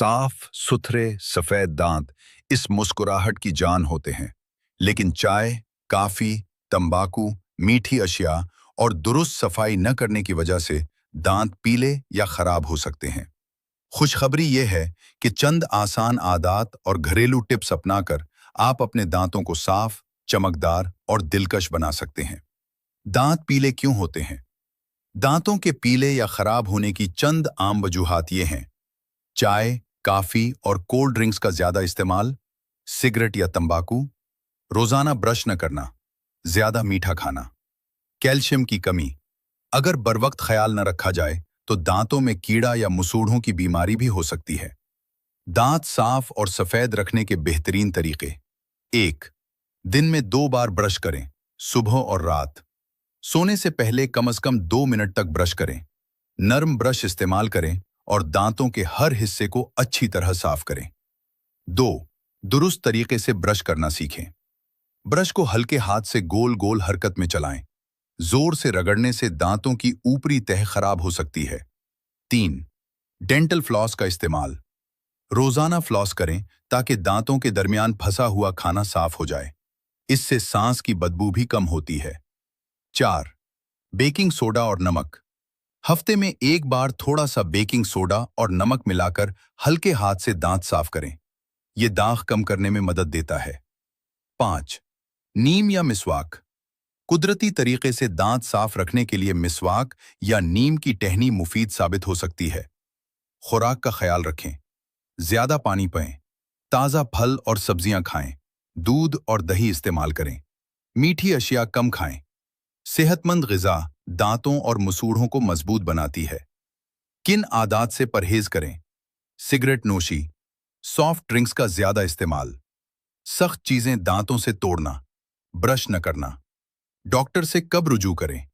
साफ सुथरे सफेद दांत इस मुस्कुराहट की जान होते हैं, लेकिन चाय, काफी, तंबाकू, मीठी अशिया और दुरुस्त सफाई न करने की वजह से दांत पीले या खराब हो सकते हैं। खुशखबरी ये है कि चंद आसान आदत और घरेलू टिप्स अपनाकर आप अपने दांतों को साफ, चमकदार और दिलकश बना सकते हैं। दांत पीले क्यों होते हैं? दांतों के पीले या खराब होने की चंद आम वजूहात ये हैं: चाय, काफी और कोल्ड ड्रिंक्स का ज्यादा इस्तेमाल, सिगरेट या तंबाकू, रोजाना ब्रश न करना, ज्यादा मीठा खाना, कैल्शियम की कमी। अगर बरवक्त ख्याल न रखा जाए तो दांतों में कीड़ा या मसूड़ों की बीमारी भी हो सकती है। दांत साफ और सफेद रखने के बेहतरीन तरीके: 1. दिन में 2 बार ब्रश करें, सुबह और रात। सोने से पहले कम से कम 2 मिनट तक ब्रश करें। नरम ब्रश इस्तेमाल करें और दांतों के हर हिस्से को अच्छी तरह साफ करें। 2. दुरुस्त तरीके से ब्रश करना सीखें। ब्रश को हल्के हाथ से गोल गोल हरकत में चलाएं। जोर से रगड़ने से दांतों की ऊपरी तह खराब हो सकती है। 3. डेंटल फ्लॉस का इस्तेमाल। रोजाना फ्लॉस करें ताकि दांतों के दरमियान फंसा हुआ खाना साफ हो जाए। इससे सांस की बदबू भी कम होती है। 4. बेकिंग सोडा और नमक। हफ्ते में 1 बार थोड़ा सा बेकिंग सोडा और नमक मिलाकर हल्के हाथ से दांत साफ करें। ये दाग कम करने में मदद देता है। 5. नीम या मिसवाक। कुदरती तरीके से दांत साफ रखने के लिए मिसवाक या नीम की टहनी मुफीद साबित हो सकती है। खुराक का ख्याल रखें। ज्यादा पानी पिएं, ताज़ा फल और सब्जियां खाएं, दूध और दही इस्तेमाल करें, मीठी अशिया कम खाएं। सेहतमंद ग़िज़ा दांतों और मसूड़ों को मजबूत बनाती है। किन आदात से परहेज करें? सिगरेट नोशी, सॉफ्ट ड्रिंक्स का ज्यादा इस्तेमाल, सख्त चीजें दांतों से तोड़ना, ब्रश न करना। डॉक्टर से कब रुजू करें?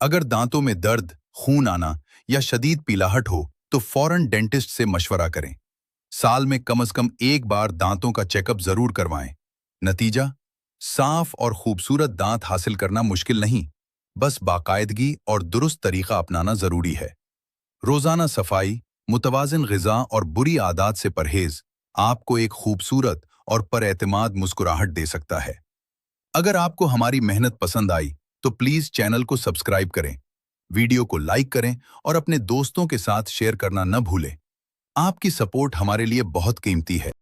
अगर दांतों में दर्द, खून आना या शदीद पीलाहट हो तो फौरन डेंटिस्ट से मशवरा करें। साल में कम से कम 1 बार दांतों का चेकअप जरूर करवाएं। नतीजा: साफ और खूबसूरत दांत हासिल करना मुश्किल नहीं, बस बाकायदगी और दुरुस्त तरीका अपनाना जरूरी है। रोजाना सफाई, मुतवाज़िन ग़िज़ा और बुरी आदत से परहेज आपको एक खूबसूरत और परेतमाद मुस्कुराहट दे सकता है। अगर आपको हमारी मेहनत पसंद आई तो प्लीज चैनल को सब्सक्राइब करें, वीडियो को लाइक करें और अपने दोस्तों के साथ शेयर करना न भूलें। आपकी सपोर्ट हमारे लिए बहुत कीमती है।